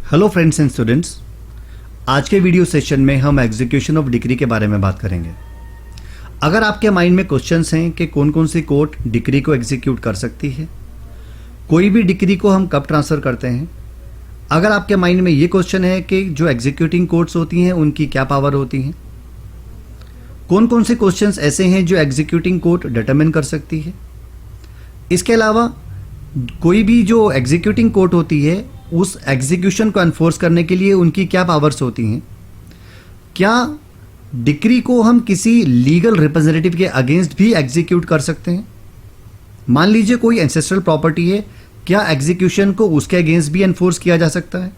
Hello friends and students, आज के video session में हम एग्जीक्यूशन ऑफ डिक्री के बारे में बात करेंगे। अगर आपके माइंड में क्वेश्चंस हैं कि कौन कौन सी कोर्ट डिक्री को एग्जीक्यूट कर सकती है, कोई भी डिक्री को हम कब ट्रांसफ़र करते हैं, अगर आपके माइंड में ये क्वेश्चन है कि जो एग्जीक्यूटिंग कोर्ट्स होती हैं उनकी क्या पावर होती हैं, कौन कौन से क्वेश्चंस ऐसे हैं जो एग्जीक्यूटिंग कोर्ट डिटरमिन कर सकती है, इसके अलावा कोई भी जो एग्जीक्यूटिंग कोर्ट होती है उस एग्जीक्यूशन को एनफोर्स करने के लिए उनकी क्या पावर्स होती हैं, क्या डिक्री को हम किसी लीगल रिप्रेजेंटेटिव के अगेंस्ट भी एग्जीक्यूट कर सकते हैं। मान लीजिए कोई एंसेस्ट्रल प्रॉपर्टी है, क्या एग्जीक्यूशन को उसके अगेंस्ट भी एनफोर्स किया जा सकता है।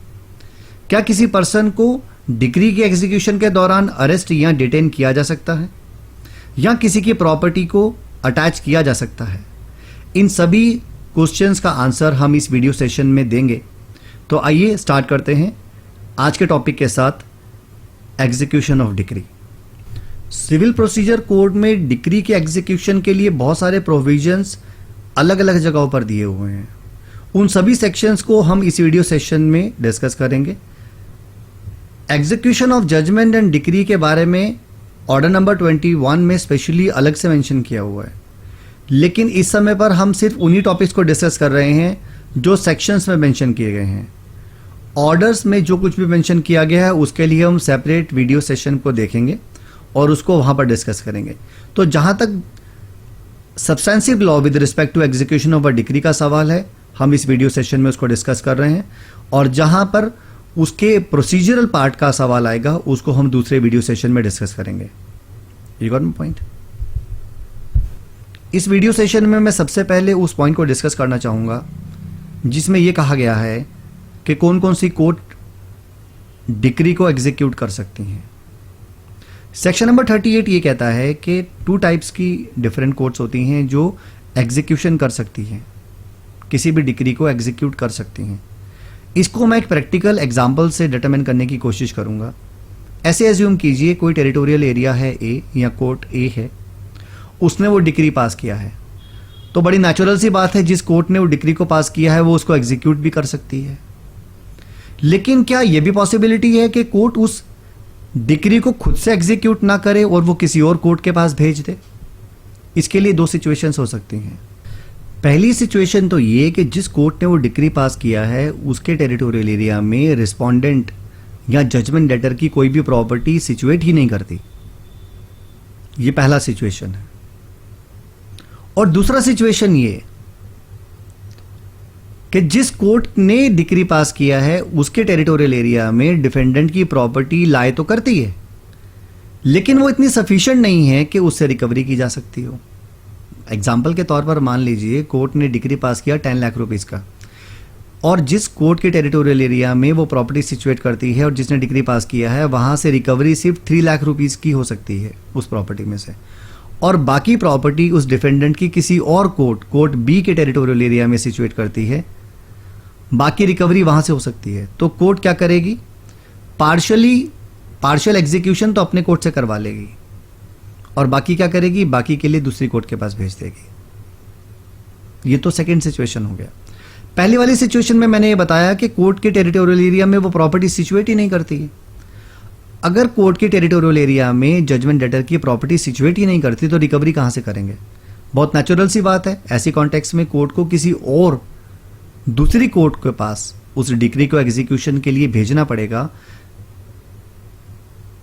क्या किसी पर्सन को डिक्री के एग्जीक्यूशन के दौरान अरेस्ट या डिटेन किया जा सकता है, या किसी की प्रॉपर्टी को अटैच किया जा सकता है। इन सभी क्वेश्चंस का आंसर हम इस वीडियो सेशन में देंगे। तो आइए स्टार्ट करते हैं आज के टॉपिक के साथ, execution of decree. Civil procedure code में डिक्री के एग्जीक्यूशन के लिए बहुत सारे प्रोविजंस अलग अलग जगहों पर दिए हुए हैं। उन सभी सेक्शंस को हम इस वीडियो सेशन में डिस्कस करेंगे। Execution of judgment and decree के बारे में ऑर्डर नंबर 21 में स्पेशली अलग से मेंशन किया हुआ है, लेकिन इस समय पर हम सिर्फ उन्हीं टॉपिक्स को डिस्कस कर रहे हैं जो सेक्शंस में मेंशन किए गए हैं। ऑर्डर्स में जो कुछ भी मेंशन किया गया है उसके लिए हम सेपरेट वीडियो सेशन को देखेंगे और उसको वहां पर डिस्कस करेंगे। तो जहां तक substantive law with respect to execution of a decree का सवाल है, हम इस वीडियो सेशन में उसको डिस्कस कर रहे हैं, और जहां पर उसके प्रोसीजरल पार्ट का सवाल आएगा उसको हम दूसरे वीडियो सेशन में डिस्कस करेंगे। You got my point. इस वीडियो सेशन में मैं सबसे पहले उस पॉइंट को डिस्कस करना चाहूंगा जिसमें यह कहा गया है कि कौन कौन सी कोर्ट डिक्री को एग्जीक्यूट कर सकती हैं। सेक्शन नंबर 38 ये कहता है कि 2 टाइप्स की डिफरेंट कोर्ट्स होती हैं जो एग्जीक्यूशन कर सकती हैं, किसी भी डिक्री को एग्जीक्यूट कर सकती हैं। इसको मैं एक प्रैक्टिकल एग्जांपल से डिटरमिन करने की कोशिश करूंगा। ऐसे एज्यूम कीजिए कोई टेरिटोरियल एरिया है ए, या कोर्ट ए है, उसने वो डिक्री पास किया है। तो बड़ी नेचुरल सी बात है, जिस कोर्ट ने वो डिक्री को पास किया है वो उसको एग्जीक्यूट भी कर सकती है। लेकिन क्या यह भी पॉसिबिलिटी है कि कोर्ट उस डिक्री को खुद से एग्जीक्यूट ना करे और वो किसी और कोर्ट के पास भेज दे। इसके लिए 2 सिचुएशंस हो सकती हैं। पहली सिचुएशन तो ये कि जिस कोर्ट ने वो डिक्री पास किया है उसके टेरिटोरियल एरिया में रिस्पोंडेंट या जजमेंट डेटर की कोई भी प्रॉपर्टी सिचुएट ही नहीं करती। ये पहला सिचुएशन है। और दूसरा सिचुएशन ये कि जिस कोर्ट ने डिक्री पास किया है उसके टेरिटोरियल एरिया में डिफेंडेंट की प्रॉपर्टी लाए तो करती है, लेकिन वो इतनी सफिशिएंट नहीं है कि उससे रिकवरी की जा सकती हो। एग्जाम्पल के तौर पर मान लीजिए कोर्ट ने डिक्री पास किया 10 लाख रुपीस का, और जिस कोर्ट के टेरिटोरियल एरिया में वो प्रॉपर्टी सिचुएट करती है और जिसने डिक्री पास किया है वहां से रिकवरी सिर्फ 3 लाख रुपीस की हो सकती है उस प्रॉपर्टी में से, और बाकी प्रॉपर्टी उस डिफेंडेंट की किसी और कोर्ट बी के टेरिटोरियल एरिया में सिचुएट करती है, बाकी रिकवरी वहां से हो सकती है। तो कोर्ट क्या करेगी, पार्शियल एग्जीक्यूशन तो अपने कोर्ट से करवा लेगी, और बाकी क्या करेगी, बाकी के लिए दूसरी कोर्ट के पास भेज देगी। ये तो सेकंड सिचुएशन हो गया। पहली वाली सिचुएशन में मैंने ये बताया कि कोर्ट के टेरिटोरियल एरिया में वो प्रॉपर्टी सिचुएट ही नहीं करती है। अगर कोर्ट के टेरिटोरियल एरिया में जजमेंट डेटर की प्रॉपर्टी सिचुएट ही नहीं करती तो रिकवरी कहां से करेंगे। बहुत नेचुरल सी बात है। ऐसी कॉन्टेक्स्ट में कोर्ट को किसी और दूसरी कोर्ट के पास उस डिक्री को एग्जीक्यूशन के लिए भेजना पड़ेगा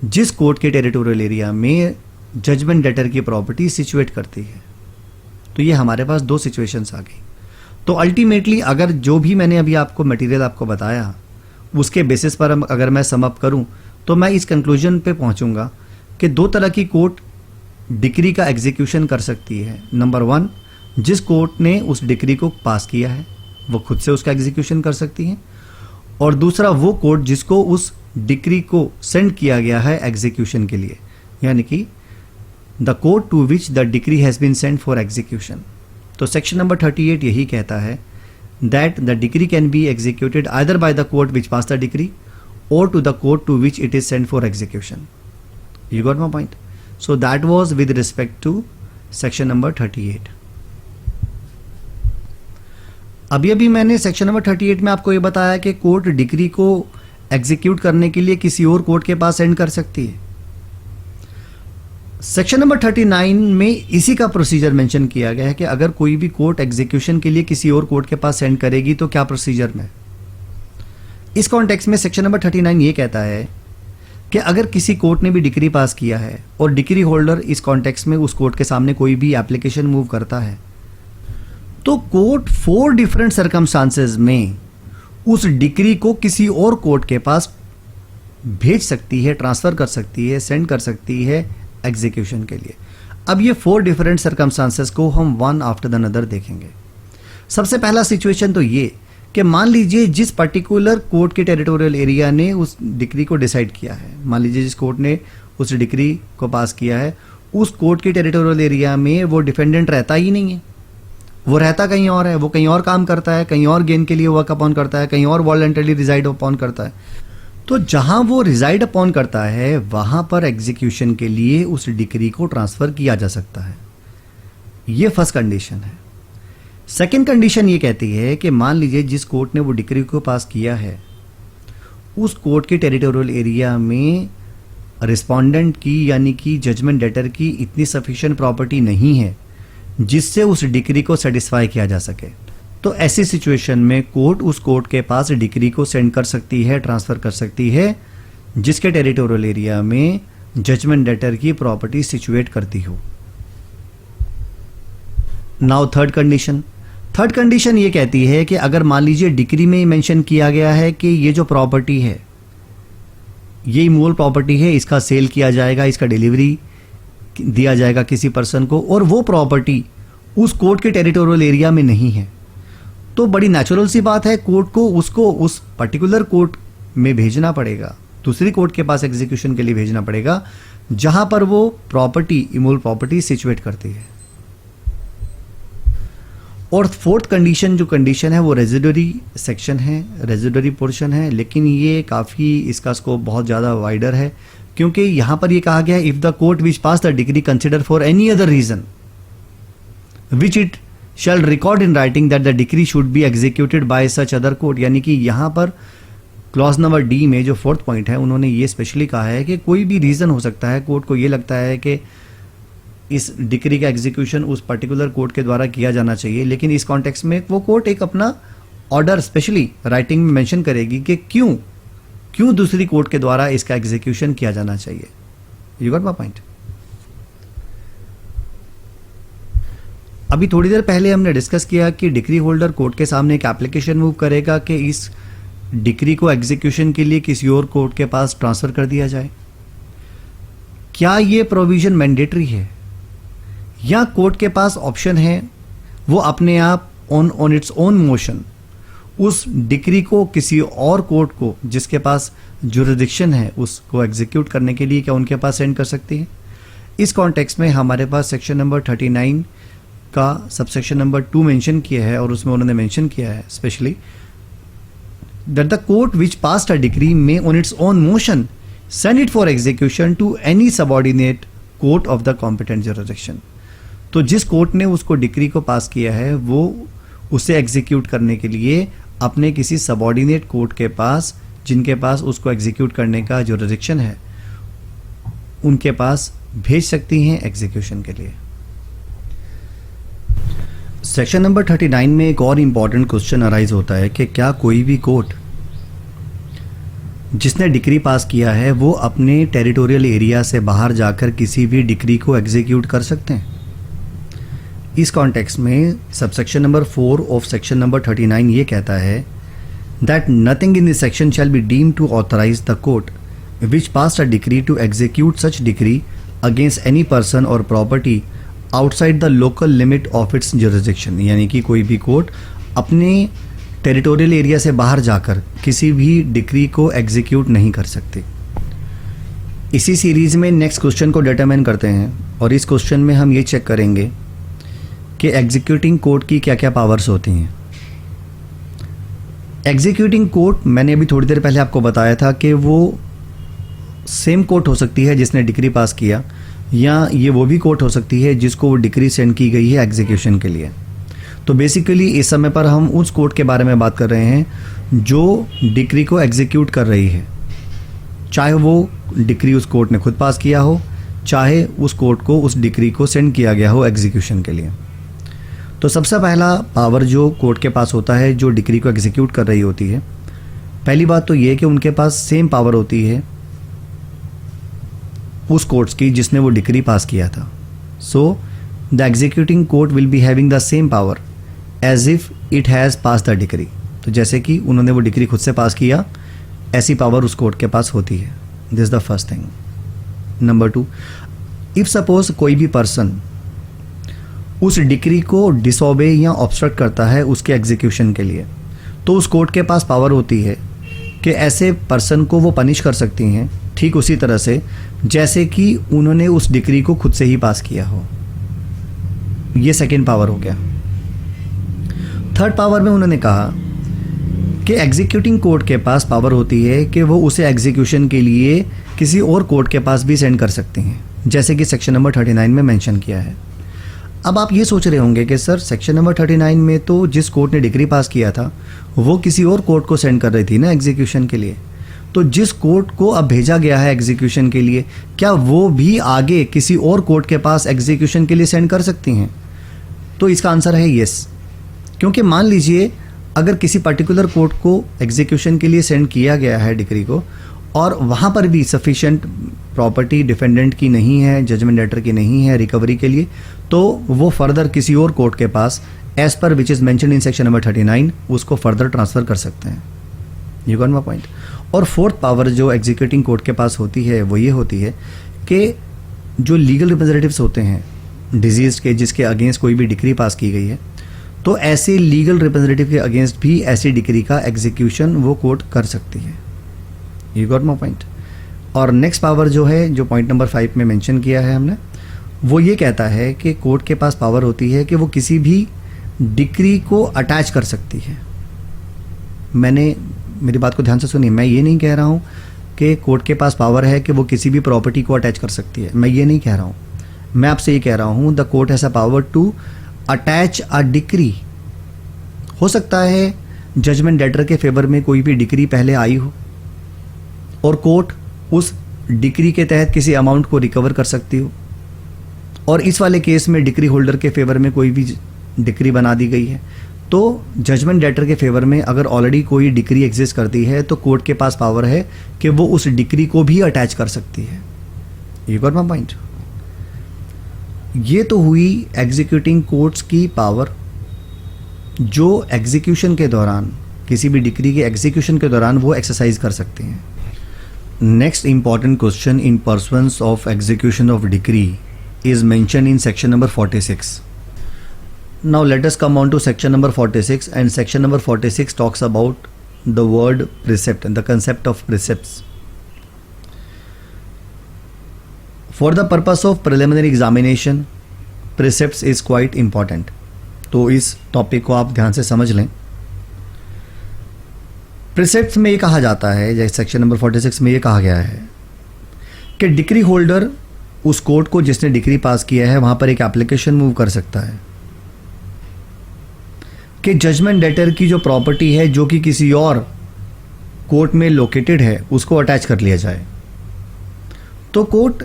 जिस कोर्ट के टेरिटोरियल एरिया में जजमेंट डेटर की प्रॉपर्टी सिचुएट करती है। तो ये हमारे पास 2 सिचुएशंस आ गई। तो अल्टीमेटली अगर जो भी मैंने अभी आपको मटेरियल आपको बताया उसके बेसिस पर अगर मैं सम अप करूं तो मैं इस कंक्लूजन पे पहुंचूंगा कि 2 तरह की कोर्ट डिक्री का एग्जीक्यूशन कर सकती है। नंबर 1, जिस कोर्ट ने उस डिक्री को पास किया है वो खुद से उसका एग्जीक्यूशन कर सकती है, और दूसरा वो कोर्ट जिसको उस डिक्री को सेंड किया गया है एग्जीक्यूशन के लिए, यानी कि the court to which the decree has been sent for execution. तो सेक्शन नंबर 38 यही कहता है that the decree can be executed either by the court which pass the decree or to the court to which it is sent for execution. You got my point? So that was with respect to section number 38. अभी मैंने section number 38 में आपको ये बताया कि court decree को execute करने के लिए किसी और कोर्ट के पास सेंड कर सकती है। सेक्शन नंबर 39 में इसी का प्रोसीजर मेंशन किया गया है कि अगर कोई भी कोर्ट एग्जीक्यूशन के लिए किसी और कोर्ट के पास सेंड करेगी तो क्या प्रोसीजर में। इस कॉन्टेक्स्ट में सेक्शन नंबर 39 ये कहता है कि अगर किसी कोर्ट ने भी डिक्री पास किया है और डिक्री होल्डर इस कॉन्टेक्स्ट में उस कोर्ट के सामने कोई भी एप्लीकेशन मूव करता है, तो कोर्ट 4 डिफरेंट सर्कमस्टांसेस में उस डिक्री को किसी और कोर्ट के पास भेज सकती है, ट्रांसफर कर सकती है, सेंड कर सकती है एग्जीक्यूशन के लिए। अब ये 4 डिफरेंट सर्कमस्टांसेस को हम वन आफ्टर द अनदर देखेंगे। सबसे पहला सिचुएशन तो ये कि मान लीजिए जिस पर्टिकुलर कोर्ट के टेरिटोरियल एरिया ने उस डिक्री को डिसाइड किया है, मान लीजिए जिस कोर्ट ने उस डिक्री को पास किया है, उस कोर्ट के टेरिटोरियल एरिया में वो डिफेंडेंट रहता ही नहीं है, वो रहता कहीं और है, वो कहीं और काम करता है, कहीं और गेन के लिए वर्क अपॉन करता है, कहीं और वॉलंटरली रिजाइड अपॉन करता है। तो जहां वो रिजाइड अपॉन करता है वहां पर एग्जीक्यूशन के लिए उस डिक्री को ट्रांसफर किया जा सकता है। ये फर्स्ट कंडीशन है। सेकंड कंडीशन ये कहती है कि मान लीजिए जिस कोर्ट ने वो डिक्री को पास किया है उस कोर्ट के टेरिटोरियल एरिया में रिस्पोंडेंट की यानी कि जजमेंट डेटर की इतनी सफिशिएंट प्रॉपर्टी नहीं है जिससे उस डिक्री को सेटिस्फाई किया जा सके। तो ऐसी सिचुएशन में कोर्ट उस कोर्ट के पास डिक्री को सेंड कर सकती है, ट्रांसफर कर सकती है जिसके टेरिटोरियल एरिया में जजमेंट डेटर की प्रॉपर्टी सिचुएट करती हो। नाउ थर्ड कंडीशन ये कहती है कि अगर मान लीजिए डिक्री में मेंशन किया गया है कि ये जो प्रॉपर्टी है ये इमूवेबल प्रॉपर्टी है, इसका सेल किया जाएगा, इसका डिलीवरी दिया जाएगा किसी पर्सन को, और वो प्रॉपर्टी उस कोर्ट के टेरिटोरियल एरिया में नहीं है, तो बड़ी नेचुरल सी बात है कोर्ट को उसको उस पर्टिकुलर कोर्ट में भेजना पड़ेगा, दूसरी कोर्ट के पास एग्जीक्यूशन के लिए भेजना पड़ेगा जहां पर वो प्रॉपर्टी इमूवेबल प्रॉपर्टी सिचुएट करती है। और फोर्थ कंडीशन जो कंडीशन है वो रेजिडरी सेक्शन है, रेजिडरी पोर्शन है, लेकिन ये काफ़ी इसका स्कोप बहुत ज़्यादा वाइडर है क्योंकि यहां पर ये कहा गया if the court which pass the degree consider for any other reason which it shall record in writing that the decree should be executed by such other court. यानी कि यहां पर क्लॉज नंबर डी में जो fourth point है उन्होंने ये specially कहा है कि कोई भी रीजन हो सकता है, कोर्ट को ये लगता है कि इस डिक्री का एग्जीक्यूशन उस पर्टिकुलर कोर्ट के द्वारा किया जाना चाहिए, लेकिन इस कॉन्टेक्स्ट में वो कोर्ट एक अपना ऑर्डर स्पेशली राइटिंग में मेंशन करेगी कि क्यों दूसरी कोर्ट के द्वारा इसका एग्जीक्यूशन किया जाना चाहिए। You got my point. अभी थोड़ी देर पहले हमने डिस्कस किया कि डिक्री होल्डर कोर्ट के सामने एक एप्लीकेशन मूव करेगा कि इस डिक्री को एग्जीक्यूशन के लिए किसी और कोर्ट के पास ट्रांसफर कर दिया जाए। क्या यह प्रोविजन मैंडेटरी है या कोर्ट के पास ऑप्शन है वो अपने आप ऑन इट्स ओन मोशन उस डिक्री को किसी और कोर्ट को जिसके पास जुरिडिक्शन है उसको एग्जीक्यूट करने के लिए क्या उनके पास सेंड कर सकती है। इस कॉन्टेक्स्ट में हमारे पास सेक्शन नंबर 39 का सबसेक्शन नंबर 2 मेंशन किया है और उसमें उन्होंने मेंशन किया है specially that the court which passed a decree में on its own motion send it for execution to any subordinate court of the competent jurisdiction. तो जिस कोर्ट ने उसको डिक्री को पास किया है वो उसे एग्जीक्यूट करने के लिए अपने किसी सबऑर्डिनेट कोर्ट के पास जिनके पास उसको एग्जीक्यूट करने का जुरिडिक्शन है उनके पास भेज सकती हैं एग्जीक्यूशन के लिए। सेक्शन नंबर 39 में एक और इंपॉर्टेंट क्वेश्चन अराइज होता है कि क्या कोई भी कोर्ट जिसने डिक्री पास किया है वो अपने टेरिटोरियल एरिया से बाहर जाकर किसी भी डिक्री को एग्जीक्यूट कर सकते हैं। इस कॉन्टेक्स्ट में subsection number 4 of section number 39 ये कहता है that nothing in this section shall be deem to authorise the court which passed a decree to execute such decree against any person और property outside the local limit of its jurisdiction. यानी कि कोई भी court अपने territorial area से बाहर जाकर किसी भी डिक्री को एग्जीक्यूट नहीं कर सकती। इसी सीरीज में नेक्स्ट क्वेश्चन को डिटरमाइन करते हैं और इस क्वेश्चन में हम ये चेक करेंगे कि एग्जीक्यूटिंग कोर्ट की क्या क्या पावर्स होती हैं। एग्जीक्यूटिंग कोर्ट मैंने अभी थोड़ी देर पहले आपको बताया था कि वो सेम कोर्ट हो सकती है जिसने डिक्री पास किया या ये वो भी कोर्ट हो सकती है जिसको वो डिक्री सेंड की गई है एग्जीक्यूशन के लिए। तो बेसिकली इस समय पर हम उस कोर्ट के बारे में बात कर रहे हैं जो डिक्री को एग्जीक्यूट कर रही है, चाहे वो डिक्री उस कोर्ट ने खुद पास किया हो, चाहे उस कोर्ट को उस डिक्री को सेंड किया गया हो एग्जीक्यूशन के लिए। तो सबसे पहला पावर जो कोर्ट के पास होता है जो डिक्री को एग्जीक्यूट कर रही होती है, पहली बात तो ये कि उनके पास सेम पावर होती है उस कोर्ट्स की जिसने वो डिक्री पास किया था। So the executing court will be having the same power as if it has pass the decree. तो जैसे कि उन्होंने वो डिक्री खुद से पास किया, ऐसी पावर उस कोर्ट के पास होती है। This is the first thing. Number 2, if suppose कोई भी पर्सन उस डिक्री को डिसओबे या ऑब्स्ट्रक्ट करता है उसके एग्जीक्यूशन के लिए, तो उस कोर्ट के पास पावर होती है कि ऐसे पर्सन को वो पनिश कर सकती हैं ठीक उसी तरह से जैसे कि उन्होंने उस डिक्री को खुद से ही पास किया हो। ये सेकेंड पावर हो गया। थर्ड पावर में उन्होंने कहा कि एग्जीक्यूटिंग कोर्ट के पास पावर होती है कि वो उसे एग्जीक्यूशन के लिए किसी और कोर्ट के पास भी सेंड कर सकती हैं, जैसे कि सेक्शन नंबर 39 में मेंशन किया है। अब आप ये सोच रहे होंगे कि सर सेक्शन नंबर 39 में तो जिस कोर्ट ने डिक्री पास किया था वो किसी और कोर्ट को सेंड कर रही थी ना एग्जीक्यूशन के लिए, तो जिस कोर्ट को अब भेजा गया है एग्जीक्यूशन के लिए, क्या वो भी आगे किसी और कोर्ट के पास एग्जीक्यूशन के लिए सेंड कर सकती हैं? तो इसका आंसर है यस, क्योंकि मान लीजिए अगर किसी पर्टिकुलर कोर्ट को एग्जीक्यूशन के लिए सेंड किया गया है डिक्री को और वहाँ पर भी सफिशिएंट प्रॉपर्टी डिफेंडेंट की नहीं है, जजमेंट डेटर की नहीं है रिकवरी के लिए, तो वो फर्दर किसी और कोर्ट के पास as per which is mentioned in section number 39 उसको फर्दर ट्रांसफ़र कर सकते हैं। You got my point. और फोर्थ पावर जो एग्जीक्यूटिंग कोर्ट के पास होती है वो ये होती है कि जो लीगल रिप्रेजेंटेटिव्स होते हैं डिजीज़ के जिसके अगेंस्ट कोई भी डिक्री पास की गई है, तो ऐसे लीगल रिप्रेजेंटेटिव के अगेंस्ट भी ऐसी डिक्री का एग्जीक्यूशन वो कोर्ट कर सकती है। You got my point. और नेक्स्ट पावर जो है, जो पॉइंट नंबर 5 में मेंशन किया है हमने, वो ये कहता है कि कोर्ट के पास पावर होती है कि वो किसी भी डिक्री को अटैच कर सकती है। मेरी बात को ध्यान से सुनिए, मैं ये नहीं कह रहा हूँ कि कोर्ट के पास पावर है कि वो किसी भी प्रॉपर्टी को अटैच कर सकती है, मैं ये नहीं कह रहा हूँ। मैं आपसे ये कह रहा हूँ the court has a power to attach a decree. हो सकता है जजमेंट डेटर के फेवर में कोई भी डिक्री पहले आई हो और कोर्ट उस डिक्री के तहत किसी अमाउंट को रिकवर कर सकती हो, और इस वाले केस में डिक्री होल्डर के फेवर में कोई भी डिक्री बना दी गई है, तो जजमेंट डेटर के फेवर में अगर ऑलरेडी कोई डिक्री एग्जिस्ट करती है तो कोर्ट के पास पावर है कि वो उस डिक्री को भी अटैच कर सकती है। You got my point. ये तो हुई एग्जीक्यूटिंग कोर्ट्स की पावर जो एग्जीक्यूशन के दौरान, किसी भी डिक्री के एग्जीक्यूशन के दौरान वो एक्सरसाइज कर सकते हैं। Next important question in pursuance of execution of decree is mentioned in section number 46. Now let us come on to section number 46, and section number 46 talks about the word precept and the concept of precepts. For the purpose of preliminary examination, precepts is quite important. तो इस topic को आप ध्यान से समझ लें। प्रिसेप्ट्स में ये कहा जाता है, जैसे सेक्शन नंबर 46 में ये कहा गया है कि डिक्री होल्डर उस कोर्ट को जिसने डिक्री पास किया है वहां पर एक एप्लीकेशन मूव कर सकता है कि जजमेंट डेटर की जो प्रॉपर्टी है जो कि किसी और कोर्ट में लोकेटेड है उसको अटैच कर लिया जाए। तो कोर्ट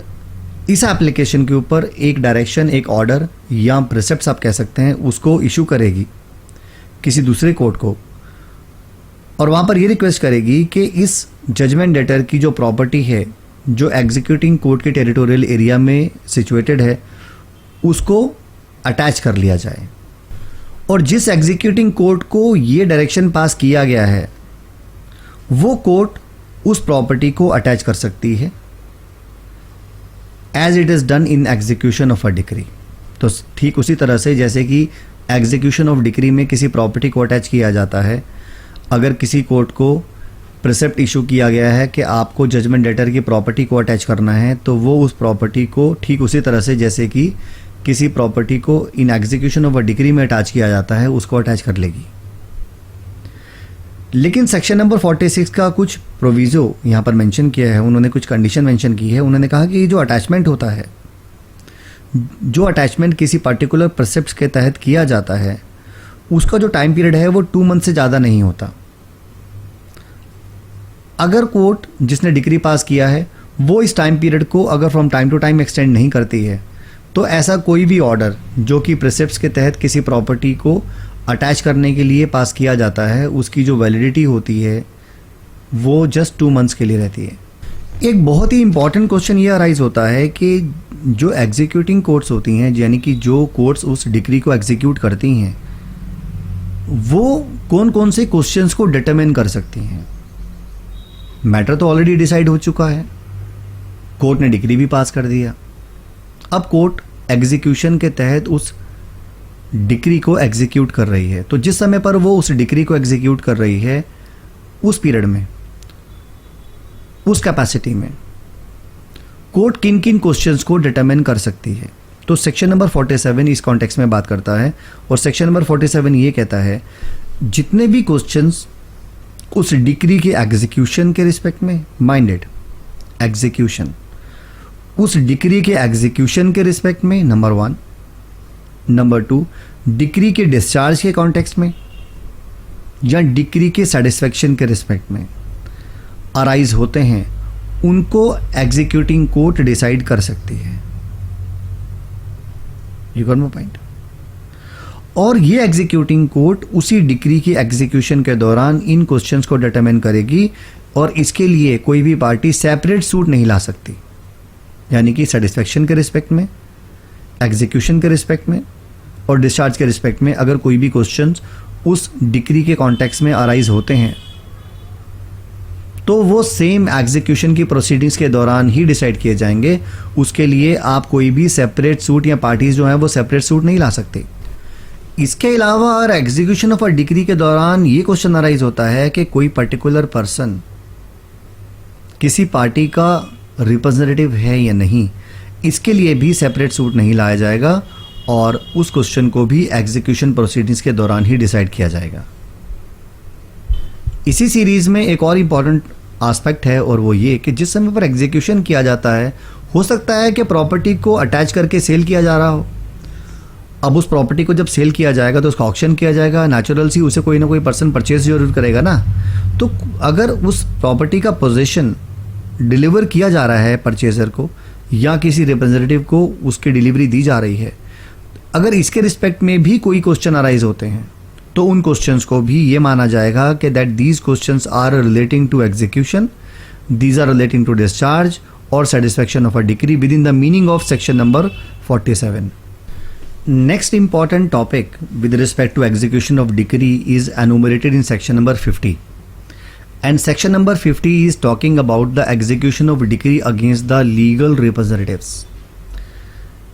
इस एप्लीकेशन के ऊपर एक डायरेक्शन, एक ऑर्डर या प्रिसेप्ट्स आप कह सकते हैं उसको इशू करेगी किसी दूसरे कोर्ट को, और वहां पर ये रिक्वेस्ट करेगी कि इस जजमेंट डेटर की जो प्रॉपर्टी है जो एग्जीक्यूटिंग कोर्ट के टेरिटोरियल एरिया में सिचुएटेड है उसको अटैच कर लिया जाए। और जिस एग्जीक्यूटिंग कोर्ट को ये डायरेक्शन पास किया गया है वो कोर्ट उस प्रॉपर्टी को अटैच कर सकती है as it is done in execution of a decree. तो ठीक उसी तरह से जैसे कि एग्जीक्यूशन ऑफ डिक्री में किसी प्रॉपर्टी को अटैच किया जाता है, अगर किसी कोर्ट को प्रिसेप्ट इशू किया गया है कि आपको जजमेंट डेटर की प्रॉपर्टी को अटैच करना है, तो वो उस प्रॉपर्टी को ठीक उसी तरह से जैसे कि किसी प्रॉपर्टी को इन एग्जीक्यूशन ऑफ अ डिक्री में अटैच किया जाता है उसको अटैच कर लेगी। लेकिन सेक्शन नंबर 46 का कुछ प्रोविज़ो यहाँ पर मेंशन किया है, उन्होंने कुछ कंडीशन मेंशन की है। उन्होंने कहा कि जो अटैचमेंट होता है, जो अटैचमेंट किसी पर्टिकुलर प्रिसेप्ट्स के तहत किया जाता है, उसका जो टाइम पीरियड है वो 2 मंथ से ज़्यादा नहीं होता। अगर कोर्ट जिसने डिक्री पास किया है वो इस टाइम पीरियड को अगर from time to time extend नहीं करती है, तो ऐसा कोई भी ऑर्डर जो कि प्रिसेप्ट्स के तहत किसी प्रॉपर्टी को अटैच करने के लिए पास किया जाता है, उसकी जो वैलिडिटी होती है वो जस्ट 2 मंथ्स के लिए रहती है। एक बहुत ही इंपॉर्टेंट क्वेश्चन ये अराइज होता है कि जो एग्जीक्यूटिंग कोर्ट्स होती हैं, यानी कि जो कोर्ट्स उस डिक्री को एग्जीक्यूट करती हैं, वो कौन कौन से क्वेश्चंस को डिटरमिन कर सकती हैं। मैटर तो ऑलरेडी डिसाइड हो चुका है, कोर्ट ने डिक्री भी पास कर दिया। अब कोर्ट एग्जीक्यूशन के तहत उस डिक्री को एग्जीक्यूट कर रही है। तो जिस समय पर वो उस डिक्री को एग्जीक्यूट कर रही है, उस पीरियड में, उस कैपेसिटी में कोर्ट किन किन क्वेश्चंस को डिटरमिन कर सकती है। तो सेक्शन नंबर 47 इस कॉन्टेक्स्ट में बात करता है, और सेक्शन नंबर 47 ये कहता है जितने भी क्वेश्चंस उस डिक्री के एग्जीक्यूशन के रिस्पेक्ट में, माइंडेड एग्जीक्यूशन, उस डिक्री के एग्जीक्यूशन के रिस्पेक्ट में, नंबर 1, नंबर 2 डिक्री के डिस्चार्ज के कॉन्टेक्स्ट में, या डिक्री के सेटिस्फेक्शन के रिस्पेक्ट में अराइज होते हैं, उनको एग्जीक्यूटिंग कोर्ट डिसाइड कर सकती है। You got my point. और ये एग्जीक्यूटिंग कोर्ट उसी डिक्री की एग्जीक्यूशन के दौरान इन क्वेश्चंस को डिटरमिन करेगी, और इसके लिए कोई भी पार्टी सेपरेट सूट नहीं ला सकती। यानी कि सेटिस्फेक्शन के रिस्पेक्ट में, एग्जीक्यूशन के रिस्पेक्ट में और डिस्चार्ज के रिस्पेक्ट में अगर कोई भी क्वेश्चंस उस डिक्री के कॉन्टेक्स्ट में अराइज होते हैं, तो वो सेम एग्जीक्यूशन की प्रोसीडिंग्स के दौरान ही डिसाइड किए जाएंगे। उसके लिए आप कोई भी सेपरेट सूट या पार्टीज जो हैं वो सेपरेट सूट नहीं ला सकते। इसके अलावा अगर एग्जीक्यूशन ऑफ अ डिक्री के दौरान ये क्वेश्चन अराइज होता है कि कोई पर्टिकुलर पर्सन किसी पार्टी का रिप्रेजेंटेटिव है या नहीं, इसके लिए भी सेपरेट सूट नहीं लाया जाएगा, और उस क्वेश्चन को भी एग्जीक्यूशन प्रोसीडिंग्स के दौरान ही डिसाइड किया जाएगा। इसी सीरीज में एक और इम्पॉर्टेंट एस्पेक्ट है, और वो ये कि जिस समय पर एग्जीक्यूशन किया जाता है, हो सकता है कि प्रॉपर्टी को अटैच करके सेल किया जा रहा हो। अब उस प्रॉपर्टी को जब सेल किया जाएगा तो उसका ऑक्शन किया जाएगा, नेचुरल सी उसे कोई ना कोई पर्सन परचेज जरूर करेगा ना। तो अगर उस प्रॉपर्टी का पोजीशन डिलीवर किया जा रहा है परचेजर को या किसी रिप्रेजेंटेटिव को उसकी डिलीवरी दी जा रही है, अगर इसके रिस्पेक्ट में भी कोई क्वेश्चन अराइज होते हैं, तो उन क्वेश्चंस को भी ये माना जाएगा कि that these questions are relating to execution, these are relating to discharge और satisfaction of a decree within the meaning of section number 47. Next important topic with respect to execution of decree is enumerated in section number 50, and section number 50 is talking about the execution of decree against the legal representatives,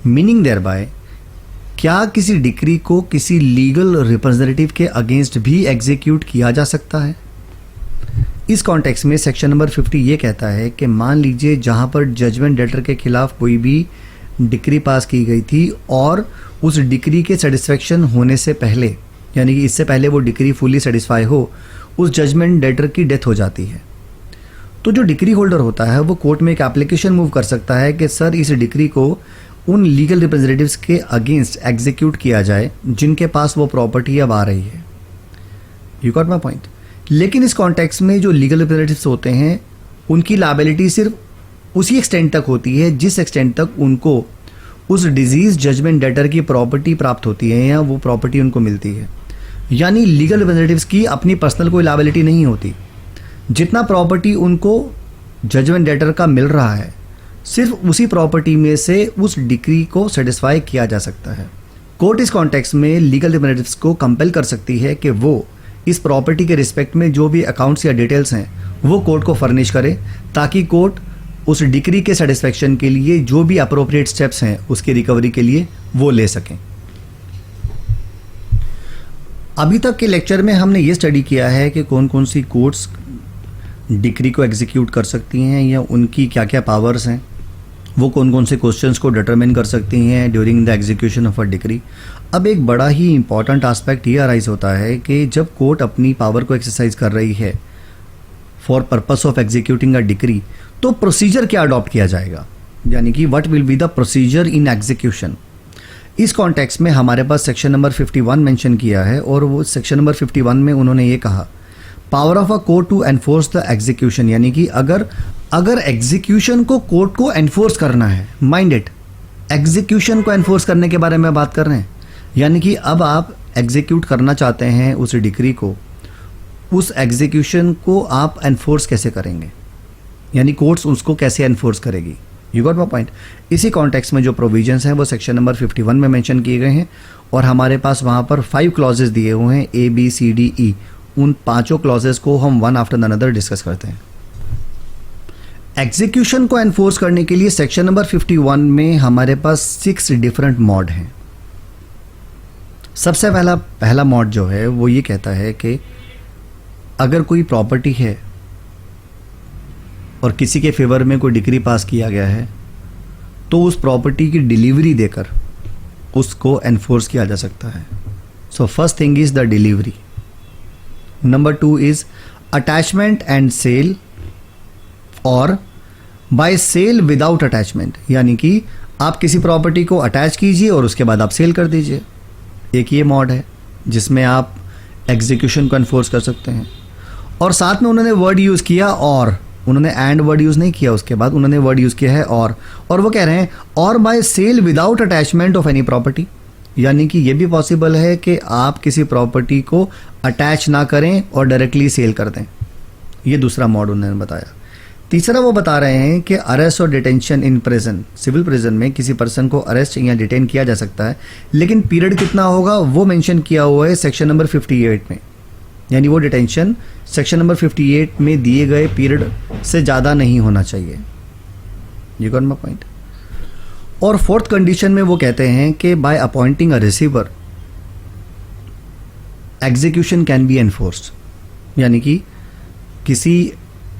meaning thereby क्या किसी decree को किसी legal representative के against भी execute किया जा सकता है। इस कॉन्टेक्स्ट में सेक्शन नंबर 50 ये कहता है कि मान लीजिए जहाँ पर जजमेंट डेटर के खिलाफ कोई भी डिक्री पास की गई थी और उस डिक्री के सेटिस्फेक्शन होने से पहले, यानी कि इससे पहले वो डिक्री फुली सेटिस्फाई हो, उस जजमेंट डेटर की डेथ हो जाती है, तो जो डिक्री होल्डर होता है वो कोर्ट में एक एप्लीकेशन मूव कर सकता है कि सर इस डिक्री को उन लीगल रिप्रेजेंटेटिव्स के अगेंस्ट एग्जीक्यूट किया जाए जिनके पास वो प्रॉपर्टी अब आ रही है। You got my point. लेकिन इस कॉन्टेक्स्ट में जो लीगल रिप्रेजेंटेटिव्स होते हैं उनकी लायबिलिटी सिर्फ उसी एक्सटेंट तक होती है जिस एक्सटेंट तक उनको उस डिजीज जजमेंट डेटर की प्रॉपर्टी प्राप्त होती है या वो प्रॉपर्टी उनको मिलती है। यानी लीगल रिप्रेजेंटेटिव्स की अपनी पर्सनल कोई लायबिलिटी नहीं होती। जितना प्रॉपर्टी उनको जजमेंट डेटर का मिल रहा है, सिर्फ उसी प्रॉपर्टी में से उस डिक्री को सेटिस्फाई किया जा सकता है। कोर्ट इस कॉन्टेक्स्ट में लीगल रिप्रेजेंटेटिव्स को कंपेल कर सकती है कि वो इस प्रॉपर्टी के रिस्पेक्ट में जो भी अकाउंट्स या डिटेल्स हैं वो कोर्ट को फर्निश करे, ताकि कोर्ट उस डिक्री के सेटिस्फेक्शन के लिए जो भी अप्रोप्रिएट स्टेप्स हैं उसकी रिकवरी के लिए वो ले सकें। अभी तक के लेक्चर में हमने ये स्टडी किया है कि कौन कौन सी कोर्ट्स डिक्री को एग्जीक्यूट कर सकती हैं या उनकी क्या क्या पावर्स हैं, वो कौन कौन से क्वेश्चंस को डिटरमिन कर सकती हैं during the execution of a decree. अब एक बड़ा ही इंपॉर्टेंट एस्पेक्ट ये अराइज होता है कि जब कोर्ट अपनी पावर को एक्सरसाइज कर रही है for purpose of executing a decree, तो प्रोसीजर क्या अडॉप्ट किया जाएगा, यानी कि what will be the procedure in execution. इस कॉन्टेक्स्ट में हमारे पास सेक्शन नंबर 51 मेंशन किया है और वो सेक्शन नंबर 51 में उन्होंने ये कहा, power of a court to enforce the execution, यानी कि अगर एग्जीक्यूशन को कोर्ट को एनफोर्स करना है, माइंड इट, एग्जीक्यूशन को एनफोर्स करने के बारे में बात कर रहे हैं, यानी कि अब आप एग्जीक्यूट करना चाहते हैं उस डिक्री को, उस एग्जीक्यूशन को आप एनफोर्स कैसे करेंगे, यानी कोर्ट्स उसको कैसे एनफोर्स करेगी। You got my point. इसी कॉन्टेक्स्ट में जो प्रोविजंस हैं वो सेक्शन नंबर 51 में मेंशन किए गए हैं और हमारे पास वहाँ पर 5 क्लॉजेस दिए हुए हैं, A B C D E। उन 5 क्लॉजेस को हम one after the another discuss करते हैं। एग्जीक्यूशन को एनफोर्स करने के लिए सेक्शन नंबर 51 में हमारे पास 6 डिफरेंट मॉड हैं। सबसे पहला मॉड जो है वो ये कहता है कि अगर कोई प्रॉपर्टी है और किसी के फेवर में कोई डिक्री पास किया गया है तो उस प्रॉपर्टी की डिलीवरी देकर उसको एनफोर्स किया जा सकता है। So first thing is the delivery. Number 2 is attachment and sale और बाय सेल विदाउट अटैचमेंट, यानी कि आप किसी प्रॉपर्टी को अटैच कीजिए और उसके बाद आप सेल कर दीजिए। एक ये मॉड है जिसमें आप एग्जीक्यूशन को एनफोर्स कर सकते हैं। और साथ में उन्होंने वर्ड यूज़ किया और, उन्होंने एंड वर्ड यूज़ नहीं किया, उसके बाद उन्होंने वर्ड यूज़ किया है और वो कह रहे हैं और by sale without attachment of any property, यानी कि ये भी पॉसिबल है कि आप किसी प्रॉपर्टी को अटैच ना करें और डायरेक्टली सेल कर दें। ये दूसरा मॉड उन्होंने बताया। तीसरा वो बता रहे हैं कि अरेस्ट और detention in prison, civil prison में किसी पर्सन को अरेस्ट या डिटेन किया जा सकता है, लेकिन पीरियड कितना होगा वो मेंशन किया हुआ है सेक्शन नंबर 58 में, यानी वो डिटेंशन सेक्शन नंबर 58 में दिए गए पीरियड से ज़्यादा नहीं होना चाहिए। You got my point. और फोर्थ कंडीशन में वो कहते हैं कि by appointing a receiver execution can be enforced, यानी कि किसी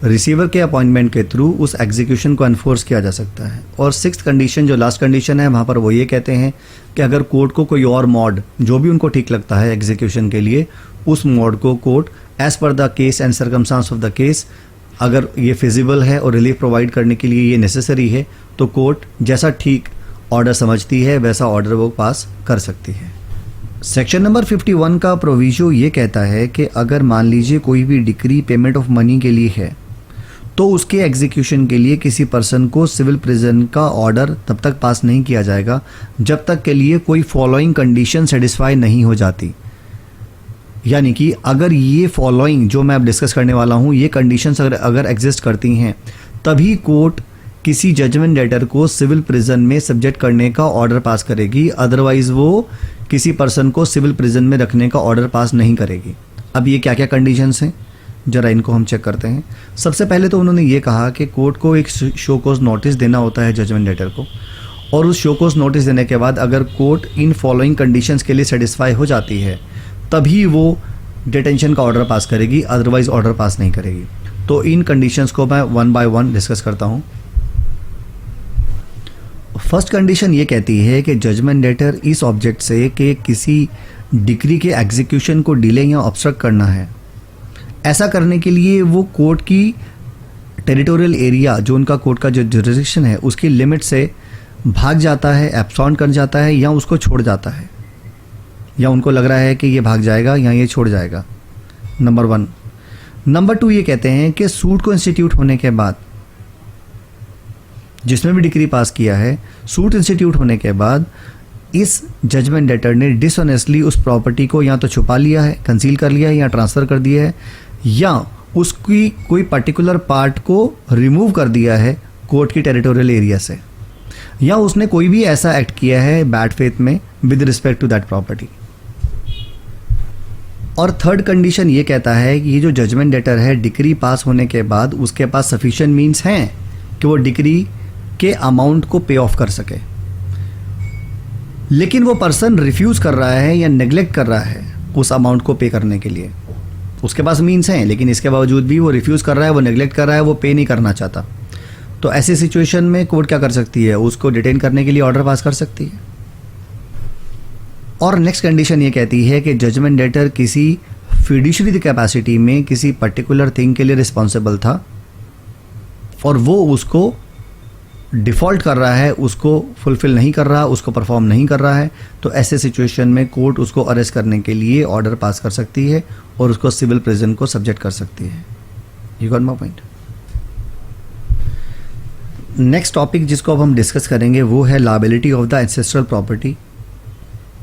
रिसीवर के अपॉइंटमेंट के थ्रू उस एग्जीक्यूशन को एनफोर्स किया जा सकता है। और सिक्स्थ कंडीशन जो लास्ट कंडीशन है वहाँ पर वो ये कहते हैं कि अगर कोर्ट को कोई और मॉड जो भी उनको ठीक लगता है एग्जीक्यूशन के लिए, उस मॉड को court as per the case and circumstance of the case, अगर ये फिजिबल है और रिलीफ प्रोवाइड करने के लिए ये नेसेसरी है तो कोर्ट जैसा ठीक ऑर्डर समझती है वैसा ऑर्डर वो पास कर सकती है। सेक्शन नंबर 51 का प्रोविजो ये कहता है कि अगर मान लीजिए कोई भी डिक्री पेमेंट ऑफ मनी के लिए है तो उसके एग्जीक्यूशन के लिए किसी पर्सन को सिविल प्रिजन का ऑर्डर तब तक पास नहीं किया जाएगा जब तक के लिए कोई फॉलोइंग कंडीशन सेटिस्फाई नहीं हो जाती। यानी कि अगर ये फॉलोइंग जो मैं अब डिस्कस करने वाला हूँ ये कंडीशंस अगर एग्जिस्ट करती हैं तभी कोर्ट किसी जजमेंट डेटर को सिविल प्रिजन में सब्जेक्ट करने का ऑर्डर पास करेगी, अदरवाइज वो किसी पर्सन को सिविल प्रिजन में रखने का ऑर्डर पास नहीं करेगी। अब ये क्या क्या कंडीशंस हैं जरा इनको हम चेक करते हैं। सबसे पहले तो उन्होंने ये कहा कि कोर्ट को एक शो कॉज नोटिस देना होता है जजमेंट डेटर को, और उस शो कॉज नोटिस देने के बाद अगर कोर्ट इन फॉलोइंग कंडीशंस के लिए सेटिस्फाई हो जाती है तभी वो डिटेंशन का ऑर्डर पास करेगी, अदरवाइज ऑर्डर पास नहीं करेगी। तो इन कंडीशंस को मैं वन बाय वन डिस्कस करता हूँ। फर्स्ट कंडीशन ये कहती है कि जजमेंट डेटर इस ऑब्जेक्ट से कि किसी डिक्री के एग्जीक्यूशन को डिले या ऑब्स्ट्रक्ट करना है, ऐसा करने के लिए वो कोर्ट की टेरिटोरियल एरिया जो उनका कोर्ट का जो जुरिस्डिक्शन है उसकी लिमिट से भाग जाता है, एब्सॉन्ड कर जाता है या उसको छोड़ जाता है, या उनको लग रहा है कि ये भाग जाएगा या ये छोड़ जाएगा। नंबर 1। नंबर 2 ये कहते हैं कि सूट को इंस्टीट्यूट होने के बाद, जिसमें भी डिक्री पास किया है, सूट इंस्टीट्यूट होने के बाद इस जजमेंट डेटर ने डिसऑनेस्टली उस प्रॉपर्टी को या तो छुपा लिया है, कंसील कर लिया है या ट्रांसफ़र कर दिया है, या उसकी कोई पर्टिकुलर पार्ट को रिमूव कर दिया है कोर्ट की टेरिटोरियल एरिया से, या उसने कोई भी ऐसा एक्ट किया है बैड फेथ में with respect to that property. और थर्ड कंडीशन ये कहता है कि ये जो जजमेंट डेटर है डिक्री पास होने के बाद उसके पास सफिशिएंट मीन्स हैं कि वो डिक्री के अमाउंट को पे ऑफ कर सके, लेकिन वो पर्सन रिफ्यूज़ कर रहा है या नेग्लेक्ट कर रहा है उस अमाउंट को पे करने के लिए। उसके पास मीन्स हैं लेकिन इसके बावजूद भी वो रिफ्यूज़ कर रहा है, वो नेग्लेक्ट कर रहा है, वो पे नहीं करना चाहता। तो ऐसी सिचुएशन में कोर्ट क्या कर सकती है, उसको डिटेन करने के लिए ऑर्डर पास कर सकती है। और नेक्स्ट कंडीशन ये कहती है कि जजमेंट डेटर किसी फिड्यूशरी कैपेसिटी में किसी पर्टिकुलर थिंग के लिए रिस्पॉन्सिबल था और वो उसको डिफ़ॉल्ट कर रहा है, उसको फुलफ़िल नहीं कर रहा, उसको परफॉर्म नहीं कर रहा है, तो ऐसे सिचुएशन में कोर्ट उसको अरेस्ट करने के लिए ऑर्डर पास कर सकती है और उसको सिविल प्रिजन को सब्जेक्ट कर सकती है। You got my point. Next topic जिसको अब हम डिस्कस करेंगे वो है liability of the ancestral property.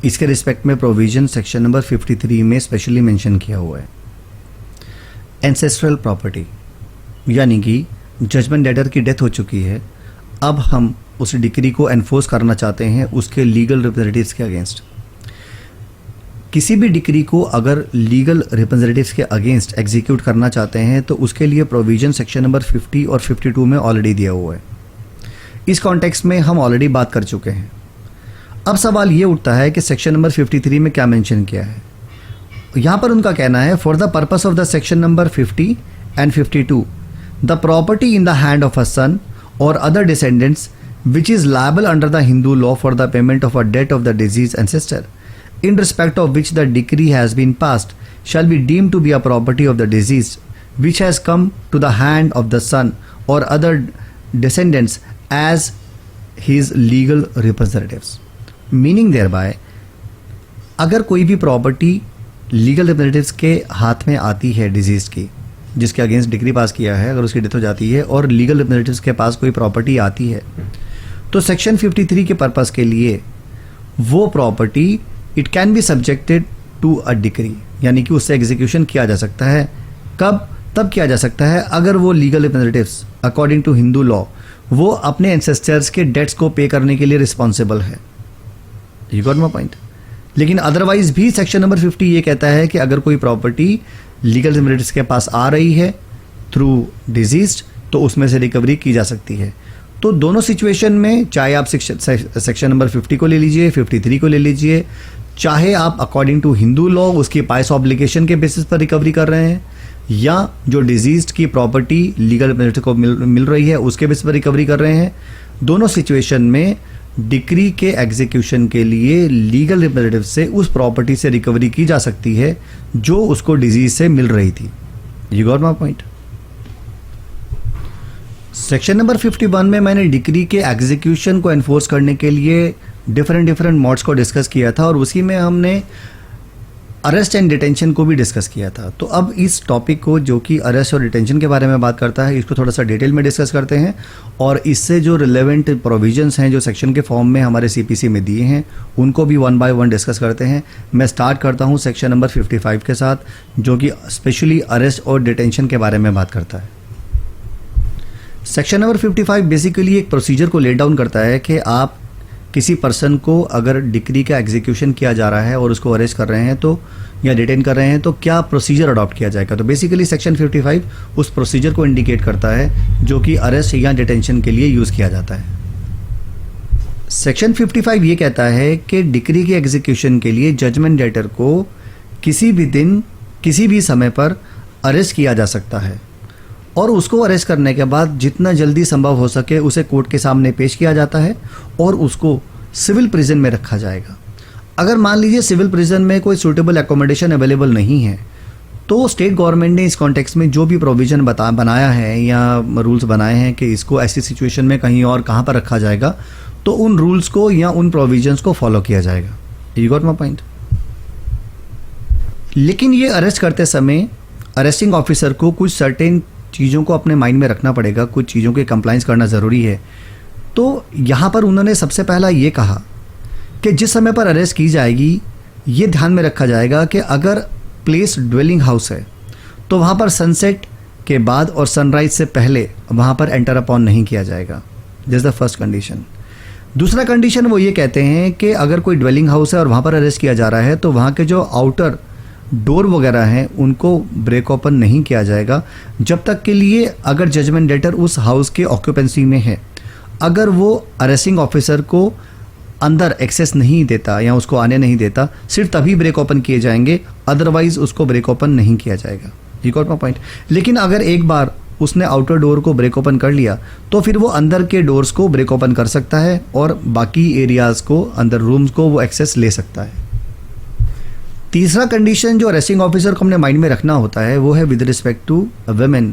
इसके रिस्पेक्ट में प्रोविजन सेक्शन नंबर 53 में स्पेशली मेंशन किया हुआ है। एंसेस्ट्रल प्रॉपर्टी यानी कि जजमेंट डेटर की डेथ हो चुकी है, अब हम उस डिक्री को एनफोर्स करना चाहते हैं उसके लीगल रिप्रेजेंटेटिव्स के अगेंस्ट। किसी भी डिक्री को अगर लीगल रिप्रेजेंटेटिव्स के अगेंस्ट एग्जीक्यूट करना चाहते हैं तो उसके लिए प्रोविजन सेक्शन नंबर 50 और 52 में ऑलरेडी दिया हुआ है। इस कॉन्टेक्स्ट में हम ऑलरेडी बात कर चुके हैं। अब सवाल ये उठता है कि सेक्शन नंबर 53 में क्या मेंशन किया है। यहाँ पर उनका कहना है for the purpose of the section number 50 and 52 the property in the hand of a son or other descendants which is liable under the Hindu law for the payment of a debt of the deceased ancestor in respect of which the decree has been passed shall be deemed to be a property of the deceased which has come to the hand of the son or other descendants as his legal representatives, meaning thereby अगर कोई भी property legal representatives के हाथ में आती है disease की, जिसके अगेंस्ट डिग्री पास किया है, अगर उसकी डेथ हो जाती है और लीगल रिप्रेजेंटेटिव्स के पास कोई प्रॉपर्टी आती है, तो सेक्शन 53 के पर्पस के लिए वो property it can be subjected to a decree, यानी कि उससे एग्जीक्यूशन किया जा सकता है। कब? तब किया जा सकता है अगर वो legal representatives according to Hindu law वो अपने एंसेस्टर्स के डेट्स को पे करने के लिए रिस्पॉन्सिबल है। You got my point. लेकिन अदरवाइज भी सेक्शन नंबर 50 ये कहता है कि अगर कोई प्रॉपर्टी लीगल रिप्रेजेंटेटिव्स के पास आ रही है थ्रू डिजीज्ड तो उसमें से रिकवरी की जा सकती है। तो दोनों सिचुएशन में, चाहे आप सेक्शन नंबर 50 को ले लीजिए, 53 को ले लीजिए, चाहे आप अकॉर्डिंग टू हिंदू लॉ उसकी पाइस ऑब्लिगेशन के बेसिस पर रिकवरी कर रहे हैं या जो डिजीज्ड की प्रॉपर्टी लीगल रिप्रेजेंटेटिव को मिल रही है उसके बेसिस पर रिकवरी कर रहे हैं, दोनों सिचुएशन में डिक्री के एग्जीक्यूशन के लिए लीगल रिप्रेजेंटेटिव से उस प्रॉपर्टी से रिकवरी की जा सकती है जो उसको डिजीज से मिल रही थी। You got my point. Section number 51 में मैंने डिक्री के एग्जीक्यूशन को एनफोर्स करने के लिए डिफरेंट मोड्स को डिस्कस किया था और उसी में हमने अरेस्ट एंड डिटेंशन को भी डिस्कस किया था। तो अब इस टॉपिक को जो कि अरेस्ट और डिटेंशन के बारे में बात करता है इसको थोड़ा सा डिटेल में डिस्कस करते हैं और इससे जो रिलेवेंट प्रोविजंस हैं जो सेक्शन के फॉर्म में हमारे सीपीसी में दिए हैं उनको भी वन बाय वन डिस्कस करते हैं। मैं स्टार्ट करता हूं सेक्शन नंबर 55 के साथ जो कि स्पेशली अरेस्ट और डिटेंशन के बारे में बात करता है। सेक्शन नंबर 55 बेसिकली एक प्रोसीजर को ले डाउन करता है कि आप किसी पर्सन को अगर डिक्री का एग्जीक्यूशन किया जा रहा है और उसको अरेस्ट कर रहे हैं तो या डिटेन कर रहे हैं तो क्या प्रोसीजर अडॉप्ट किया जाएगा। तो बेसिकली सेक्शन 55 उस प्रोसीजर को इंडिकेट करता है जो कि अरेस्ट या डिटेंशन के लिए यूज़ किया जाता है। सेक्शन 55 ये कहता है कि डिक्री के एग्जीक्यूशन के लिए जजमेंट डेटर को किसी भी दिन किसी भी समय पर अरेस्ट किया जा सकता है और उसको अरेस्ट करने के बाद जितना जल्दी संभव हो सके उसे कोर्ट के सामने पेश किया जाता है और उसको सिविल प्रिजन में रखा जाएगा। अगर मान लीजिए सिविल प्रिजन में कोई सूटेबल एकोमोडेशन अवेलेबल नहीं है तो स्टेट गवर्नमेंट ने इस कॉन्टेक्स्ट में जो भी प्रोविज़न बनाया है या रूल्स बनाए हैं कि इसको ऐसी सिचुएशन में कहीं और कहाँ पर रखा जाएगा तो उन रूल्स को या उन प्रोविजंस को फॉलो किया जाएगा। You got my point. लेकिन ये अरेस्ट करते समय अरेस्टिंग ऑफिसर को कुछ सर्टेन चीज़ों को अपने माइंड में रखना पड़ेगा, कुछ चीज़ों के कंप्लाइंस करना ज़रूरी है। तो यहाँ पर उन्होंने सबसे पहला ये कहा कि जिस समय पर अरेस्ट की जाएगी ये ध्यान में रखा जाएगा कि अगर प्लेस ड्वेलिंग हाउस है तो वहाँ पर सनसेट के बाद और सनराइज से पहले वहाँ पर एंटर अपॉन नहीं किया जाएगा। This is the first condition. दूसरा कंडीशन वो ये कहते हैं कि अगर कोई ड्वेलिंग हाउस है और वहाँ पर अरेस्ट किया जा रहा है तो वहाँ के जो आउटर डोर वगैरह हैं उनको ब्रेक ओपन नहीं किया जाएगा जब तक के लिए अगर जजमेंट डेटर उस हाउस के ऑक्यूपेंसी में है। अगर वो अरेस्टिंग ऑफिसर को अंदर एक्सेस नहीं देता या उसको आने नहीं देता सिर्फ तभी ब्रेक ओपन किए जाएंगे, अदरवाइज उसको ब्रेक ओपन नहीं किया जाएगा। You got my point. लेकिन अगर एक बार उसने आउटर डोर को ब्रेक ओपन कर लिया तो फिर वो अंदर के डोर्स को ब्रेक ओपन कर सकता है और बाकी एरियाज़ को अंदर रूम्स को वो एक्सेस ले सकता है। तीसरा कंडीशन जो अरेस्टिंग ऑफिसर को अपने माइंड में रखना होता है वो है विद रिस्पेक्ट टू वुमेन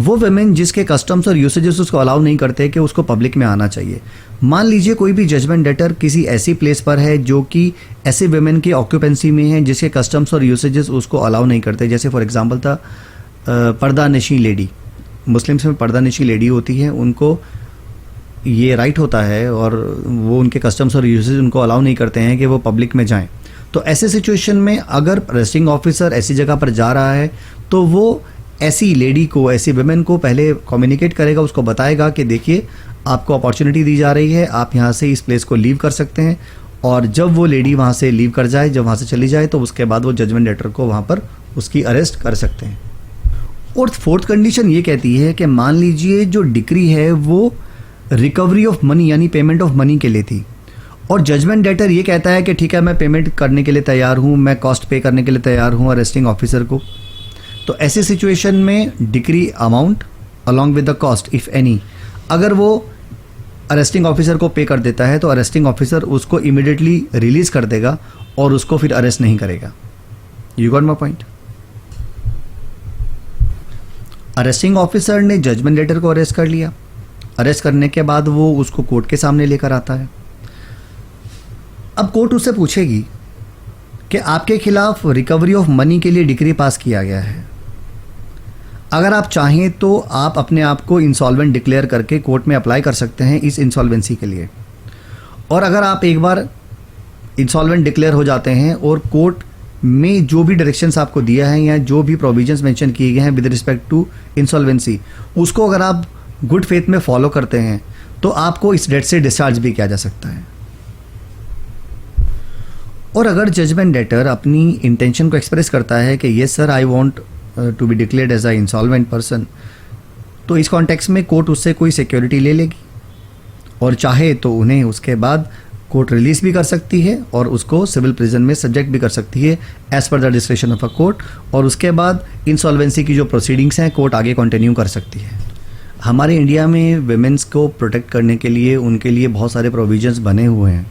वो वेमेन जिसके कस्टम्स और यूसेजेस उसको अलाउ नहीं करते कि उसको पब्लिक में आना चाहिए। मान लीजिए कोई भी जजमेंट डेटर किसी ऐसी प्लेस पर है जो कि ऐसे वेमेन की ऑक्यूपेंसी में है जिसके कस्टम्स और यूसेजेस उसको अलाउ नहीं करते। जैसे फॉर एग्जांपल था पर्दानशी लेडी, मुस्लिम्स में पर्दानशी लेडी होती है, उनको ये राइट होता है और वो उनके कस्टम्स और यूसेज उनको अलाउ नहीं करते हैं कि वो पब्लिक में जाएं। तो ऐसे सिचुएशन में अगर अरेस्टिंग ऑफिसर ऐसी जगह पर जा रहा है तो वो ऐसी लेडी को, ऐसी वुमेन को पहले कम्युनिकेट करेगा, उसको बताएगा कि देखिए आपको अपॉर्चुनिटी दी जा रही है, आप यहाँ से इस प्लेस को लीव कर सकते हैं। और जब वो लेडी वहाँ से लीव कर जाए, जब वहाँ से चली जाए, तो उसके बाद वो जजमेंट डेटर को वहाँ पर उसकी अरेस्ट कर सकते हैं। और फोर्थ कंडीशन ये कहती है कि मान लीजिए जो डिक्री है वो रिकवरी ऑफ मनी यानी पेमेंट ऑफ मनी के लिए थी और जजमेंट डेटर ये कहता है कि ठीक है मैं पेमेंट करने के लिए तैयार हूँ, मैं कॉस्ट पे करने के लिए तैयार हूँ अरेस्टिंग ऑफिसर को। तो ऐसी सिचुएशन में decree amount along with the cost if any अगर वो अरेस्टिंग ऑफिसर को पे कर देता है तो अरेस्टिंग ऑफिसर उसको इमीडिएटली रिलीज कर देगा और उसको फिर अरेस्ट नहीं करेगा। You got my point. Arresting officer ने जजमेंट डेटर को अरेस्ट कर लिया, अरेस्ट करने के बाद वो उसको कोर्ट के सामने लेकर आता है। अब कोर्ट उससे पूछेगी कि आपके खिलाफ रिकवरी ऑफ मनी के लिए डिक्री पास किया गया है, अगर आप चाहें तो आप अपने आप को इंसॉल्वेंट डिक्लेयर करके कोर्ट में अप्लाई कर सकते हैं इस इंसॉल्वेंसी के लिए। और अगर आप एक बार इंसॉल्वेंट डिक्लेयर हो जाते हैं और कोर्ट में जो भी डायरेक्शंस आपको दिया है या जो भी प्रोविजंस मेंशन किए गए हैं विद रिस्पेक्ट टू इंसॉल्वेंसी, उसको अगर आप गुड फेथ में फॉलो करते हैं तो आपको इस डेट से डिस्चार्ज भी किया जा सकता है। और अगर जजमेंट डेटर अपनी इंटेंशन को एक्सप्रेस करता है कि yes sir I want to be declared as a insolvent person, तो इस कॉन्टेक्स्ट में कोर्ट उससे कोई सिक्योरिटी ले लेगी और चाहे तो उन्हें उसके बाद कोर्ट रिलीज भी कर सकती है और उसको सिविल प्रिजन में सब्जेक्ट भी कर सकती है as per the description of a court. और उसके बाद इंसॉल्वेंसी की जो प्रोसीडिंग्स हैं कोर्ट आगे कंटिन्यू कर सकती है। हमारे इंडिया में विमेंस को प्रोटेक्ट करने के लिए उनके लिए बहुत सारे प्रोविजंस बने हुए हैं।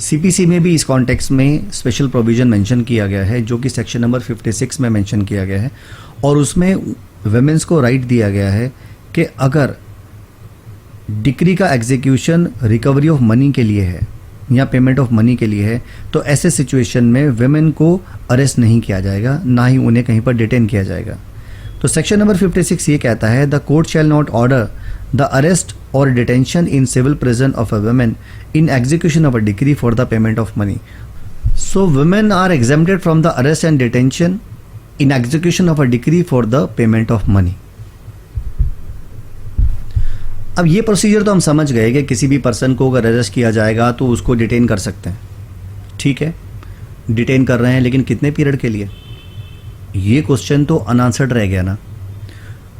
सीपीसी में भी इस कॉन्टेक्स्ट में स्पेशल प्रोविज़न मेंशन किया गया है जो कि सेक्शन नंबर 56 में मेंशन किया गया है और उसमें वुमेन्स को राइट दिया गया है कि अगर डिक्री का एग्जीक्यूशन रिकवरी ऑफ मनी के लिए है या पेमेंट ऑफ मनी के लिए है तो ऐसे सिचुएशन में वुमेन को अरेस्ट नहीं किया जाएगा, ना ही उन्हें कहीं पर डिटेन किया जाएगा। तो सेक्शन नंबर 56 ये कहता है the court shall not order the arrest or detention in civil prison of a woman in execution of a decree for the payment of money. So women are exempted from the arrest and detention in execution of a decree for the payment of money. अब ये procedure तो हम समझ गए कि किसी भी person को अगर अरेस्ट किया जाएगा तो उसको डिटेन कर सकते हैं, ठीक है, डिटेन कर रहे हैं, लेकिन कितने पीरियड के लिए, ये क्वेश्चन तो अनआंसर्ड रह गया ना।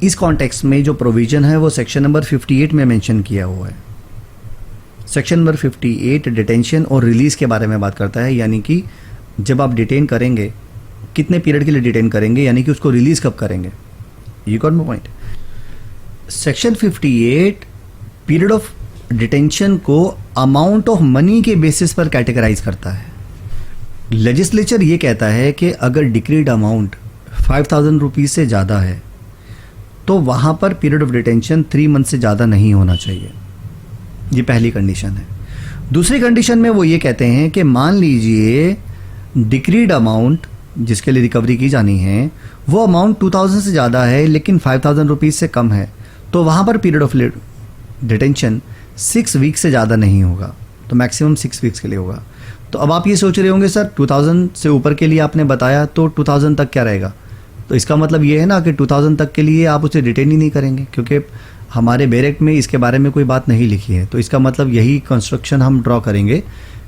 इस कॉन्टेक्स्ट में जो प्रोविज़न है वो सेक्शन नंबर 58 में मेंशन किया हुआ है। सेक्शन नंबर 58 डिटेंशन और रिलीज़ के बारे में बात करता है, यानी कि जब आप डिटेन करेंगे कितने पीरियड के लिए डिटेन करेंगे, यानी कि उसको रिलीज़ कब करेंगे। You got my point. Section 58 period of detention को अमाउंट ऑफ मनी के बेसिस पर कैटेगराइज करता है। लेजिस्लेचर ये कहता है कि अगर डिक्रीड अमाउंट 5000 रुपीज़ से ज़्यादा है तो वहाँ पर पीरियड ऑफ डिटेंशन 3 मंथ से ज़्यादा नहीं होना चाहिए। ये पहली कंडीशन है। दूसरी कंडीशन में वो ये कहते हैं कि मान लीजिए डिक्रीड अमाउंट जिसके लिए रिकवरी की जानी है वो अमाउंट 2000 से ज़्यादा है लेकिन 5000 रुपीज़ से कम है, तो वहाँ पर पीरियड ऑफ डिटेंशन 6 वीक से ज़्यादा नहीं होगा, तो मैक्सिमम 6 वीक्स के लिए होगा। तो अब आप ये सोच रहे होंगे सर 2000 से ऊपर के लिए आपने बताया तो 2000 तक क्या रहेगा, तो इसका मतलब ये है ना कि 2000 तक के लिए आप उसे डिटेन ही नहीं करेंगे, क्योंकि हमारे बैरेक्ट में इसके बारे में कोई बात नहीं लिखी है। तो इसका मतलब यही कंस्ट्रक्शन हम ड्रॉ करेंगे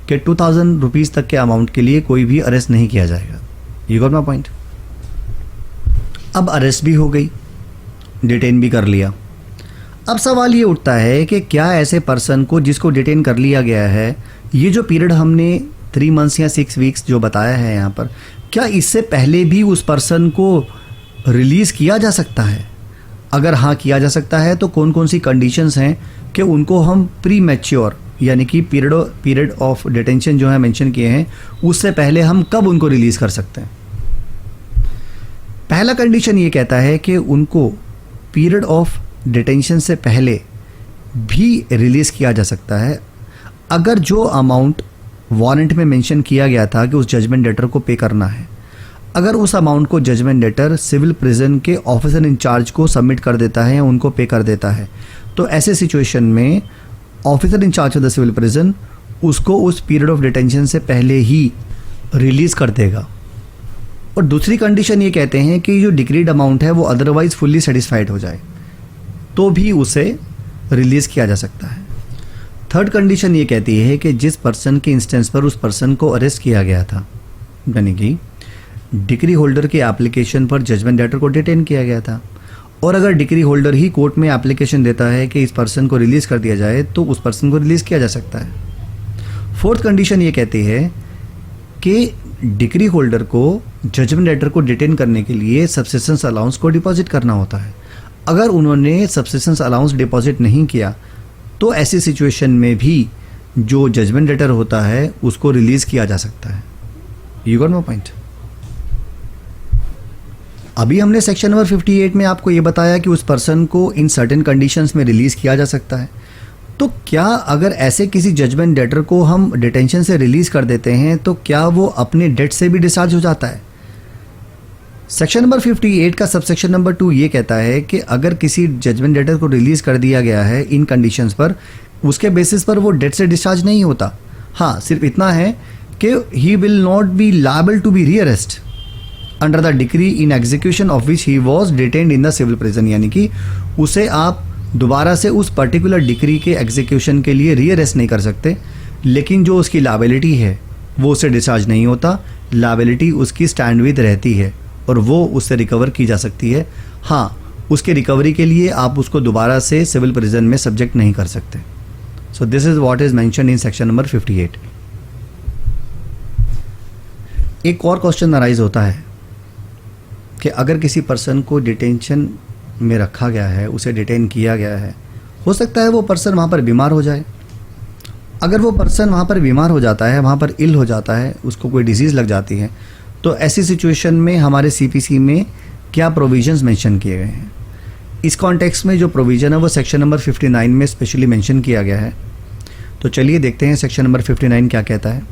कि 2000 रुपीज़ तक के अमाउंट के लिए कोई भी अरेस्ट नहीं किया जाएगा। You got my point. अब अरेस्ट भी हो गई, डिटेन भी कर लिया। अब सवाल ये उठता है कि क्या ऐसे पर्सन को जिसको डिटेन कर लिया गया है, ये जो पीरियड हमने 3 मंथ्स या 6 वीक्स जो बताया है यहाँ पर, क्या इससे पहले भी उस पर्सन को रिलीज़ किया जा सकता है? अगर हाँ किया जा सकता है तो कौन कौन सी कंडीशंस हैं कि उनको हम प्री मैच्योर यानी कि पीरियड ऑफ डिटेंशन जो है मेंशन किए हैं उससे पहले हम कब उनको रिलीज़ कर सकते हैं? पहला कंडीशन ये कहता है कि उनको पीरियड ऑफ डिटेंशन से पहले भी रिलीज़ किया जा सकता है अगर जो अमाउंट वारंट में मेंशन किया गया था कि उस जजमेंट डेटर को पे करना है, अगर उस अमाउंट को जजमेंट डेटर सिविल प्रिजन के ऑफिसर इंचार्ज को सबमिट कर देता है या उनको पे कर देता है, तो ऐसे सिचुएशन में officer in charge of the civil prison उसको उस पीरियड ऑफ डिटेंशन से पहले ही रिलीज़ कर देगा। और दूसरी कंडीशन ये कहते हैं कि जो डिक्रीड अमाउंट है वो अदरवाइज फुल्ली सेटिस्फाइड हो जाए तो भी उसे रिलीज़ किया जा सकता है। थर्ड कंडीशन ये कहती है कि जिस पर्सन के इंस्टेंस पर उस पर्सन को अरेस्ट किया गया था, यानी कि डिक्री होल्डर के एप्लीकेशन पर जजमेंट डेटर को डिटेन किया गया था, और अगर डिक्री होल्डर ही कोर्ट में एप्लीकेशन देता है कि इस पर्सन को रिलीज़ कर दिया जाए तो उस पर्सन को रिलीज़ किया जा सकता है। फोर्थ कंडीशन ये कहती है कि डिक्री होल्डर को जजमेंट डेटर को डिटेन करने के लिए सब्सिस्टेंस अलाउंस को डिपॉजिट करना होता है। अगर उन्होंने सब्सिस्टेंस अलाउंस डिपॉजिट नहीं किया तो ऐसी सिचुएशन में भी जो जजमेंट डेटर होता है उसको रिलीज़ किया जा सकता है। You got my point. अभी हमने सेक्शन नंबर 58 में आपको ये बताया कि उस पर्सन को इन सर्टेन कंडीशंस में रिलीज़ किया जा सकता है। तो क्या अगर ऐसे किसी जजमेंट डेटर को हम डिटेंशन से रिलीज़ कर देते हैं तो क्या वो अपने डेट से भी डिस्चार्ज हो जाता है? सेक्शन नंबर 58 का सबसेक्शन नंबर 2 ये कहता है कि अगर किसी जजमेंट डेटर को रिलीज़ कर दिया गया है इन कंडीशंस पर, उसके बेसिस पर वो डेट से डिस्चार्ज नहीं होता। हाँ, सिर्फ इतना है कि he will not be liable to be rearrested under the decree in execution of which he was detained in the civil prison, यानी कि उसे आप दोबारा से उस पर्टिकुलर डिक्री के एग्जीक्यूशन के लिए रीअरेस्ट नहीं कर सकते, लेकिन जो उसकी लायबिलिटी है वो उससे डिस्चार्ज नहीं होता। लायबिलिटी उसकी स्टैंड विद रहती है और वो उससे रिकवर की जा सकती है। हाँ, उसके रिकवरी के लिए आप उसको दोबारा से सिविल प्रिजन में सब्जेक्ट नहीं कर सकते। So this is what is mentioned in section number 58। एक और क्वेश्चन अराइज होता है कि अगर किसी पर्सन को डिटेंशन में रखा गया है, उसे डिटेन किया गया है, हो सकता है वो पर्सन वहाँ पर बीमार हो जाए। अगर वो पर्सन वहाँ पर बीमार हो जाता है, वहाँ पर इल हो जाता है, उसको कोई डिजीज़ लग जाती है, तो ऐसी सिचुएशन में हमारे सीपीसी में क्या प्रोविजंस मेंशन किए गए हैं? इस कॉन्टेक्स्ट में जो प्रोविज़न है वो सेक्शन नंबर 59 में स्पेशली मेंशन किया गया है। तो चलिए देखते हैं सेक्शन नंबर 59 क्या कहता है।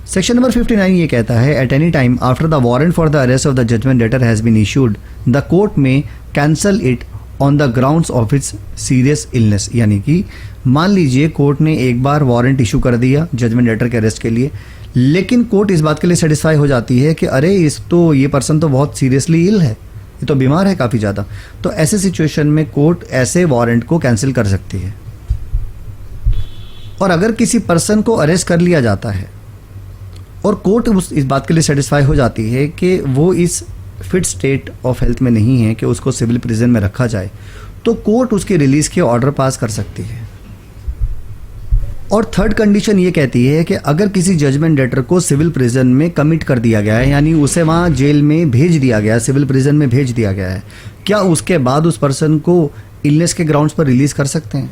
सेक्शन नंबर 59 ये कहता है, at any time after the warrant for the arrest of the judgment debtor has been issued the court में cancel it on the grounds of its serious illness. यानी कि मान लीजिए कोर्ट ने एक बार वारंट इशू कर दिया जजमेंट डेटर के अरेस्ट के लिए, लेकिन कोर्ट इस बात के लिए सेटिस्फाई हो जाती है कि अरे ये पर्सन तो बहुत सीरियसली इल है, ये तो बीमार है काफ़ी ज़्यादा, तो ऐसे सिचुएशन में कोर्ट ऐसे वारंट को कैंसिल कर सकती है। और अगर किसी पर्सन को अरेस्ट कर लिया जाता है और कोर्ट इस बात के लिए सेटिस्फाई हो जाती है कि वो इस फिट स्टेट ऑफ हेल्थ में नहीं है कि उसको सिविल प्रिजन में रखा जाए, तो कोर्ट उसके रिलीज़ के ऑर्डर पास कर सकती है। और थर्ड कंडीशन ये कहती है कि अगर किसी जजमेंट डेटर को सिविल प्रिजन में कमिट कर दिया गया है, यानी उसे वहाँ जेल में भेज दिया गया है, सिविल प्रिजन में भेज दिया गया है, क्या उसके बाद उस पर्सन को इलनेस के ग्राउंड्स पर रिलीज़ कर सकते हैं?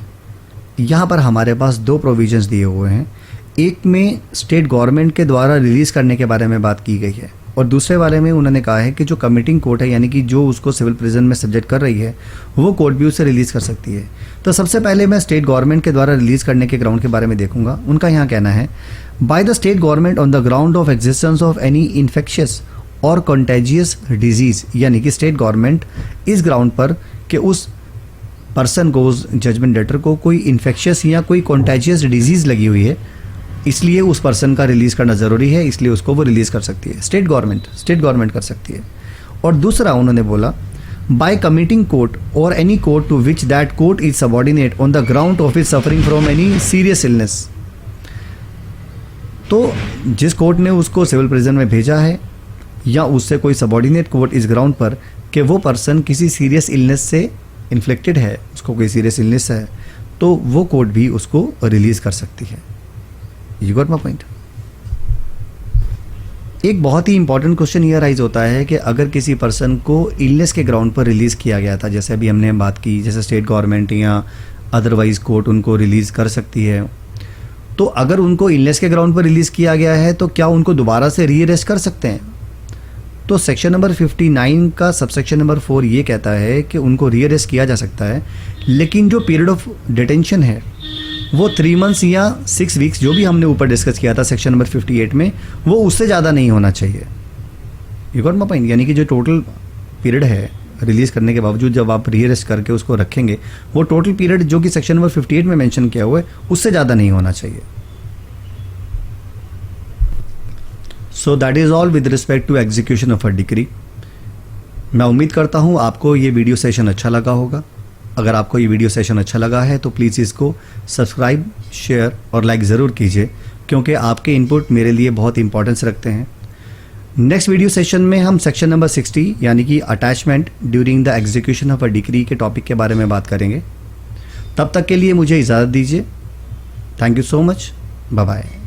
यहाँ पर हमारे पास दो प्रोविजंस दिए हुए हैं। एक में स्टेट गवर्नमेंट के द्वारा रिलीज़ करने के बारे में बात की गई है, और दूसरे वाले में उन्होंने कहा है कि जो कमिटिंग कोर्ट है, यानी कि जो उसको सिविल प्रिजन में सब्जेक्ट कर रही है, वो कोर्ट भी उसे रिलीज़ कर सकती है। तो सबसे पहले मैं स्टेट गवर्नमेंट के द्वारा रिलीज़ करने के ग्राउंड के बारे में देखूंगा। उनका यहाँ कहना है, by the state government on the ground of existence of any infectious और कॉन्टेजियस डिजीज़, यानी कि स्टेट गवर्नमेंट इस ग्राउंड पर कि उस पर्सन को, उस जजमेंट डेटर को कोई इन्फेक्शियस या कोई कॉन्टेजियस डिजीज़ लगी हुई है, इसलिए उस पर्सन का रिलीज़ करना ज़रूरी है, इसलिए उसको वो रिलीज़ कर सकती है। स्टेट गवर्नमेंट कर सकती है। और दूसरा उन्होंने बोला, बाय कमिटिंग कोर्ट और any court to which that court is subordinate on the ground of is suffering from any serious illness. तो जिस कोर्ट ने उसको सिविल प्रिजन में भेजा है या उससे कोई सबॉर्डिनेट कोर्ट इस ग्राउंड पर कि वो पर्सन किसी सीरियस इलनेस से इन्फ्लिक्टेड है, उसको कोई सीरियस इलनेस है, तो वो कोर्ट भी उसको रिलीज़ कर सकती है। You got my point. एक बहुत ही इंपॉर्टेंट क्वेश्चन ये राइज होता है कि अगर किसी पर्सन को इलनेस के ग्राउंड पर रिलीज़ किया गया था, जैसे अभी हमने बात की, जैसे स्टेट गवर्नमेंट या अदरवाइज कोर्ट उनको रिलीज़ कर सकती है, तो अगर उनको इलनेस के ग्राउंड पर रिलीज़ किया गया है तो क्या उनको दोबारा से रीअरेस्ट कर सकते हैं? तो सेक्शन नंबर 59 का सबसेक्शन नंबर 4 ये कहता है कि उनको रीअरेस्ट किया जा सकता है, लेकिन जो पीरियड ऑफ डिटेंशन है वो 3 मंथ्स या 6 वीक्स, जो भी हमने ऊपर डिस्कस किया था सेक्शन नंबर 58 में, वो उससे ज़्यादा नहीं होना चाहिए। You got my point? यानी कि जो टोटल पीरियड है रिलीज़ करने के बावजूद जब आप रीअरेस्ट करके उसको रखेंगे, वो टोटल पीरियड जो कि सेक्शन नंबर 58 में मेंशन किया हुआ है उससे ज़्यादा नहीं होना चाहिए। So that is all with respect to execution of a decree. मैं उम्मीद करता हूँ आपको ये वीडियो सेशन अच्छा लगा होगा। अगर आपको ये वीडियो सेशन अच्छा लगा है तो प्लीज़ इसको सब्सक्राइब, शेयर और लाइक ज़रूर कीजिए, क्योंकि आपके इनपुट मेरे लिए बहुत इंपॉर्टेंस रखते हैं। नेक्स्ट वीडियो सेशन में हम सेक्शन नंबर 60 यानी कि attachment during the execution of a decree के टॉपिक के बारे में बात करेंगे। तब तक के लिए मुझे इजाज़त दीजिए। Thank you so much. Bye bye.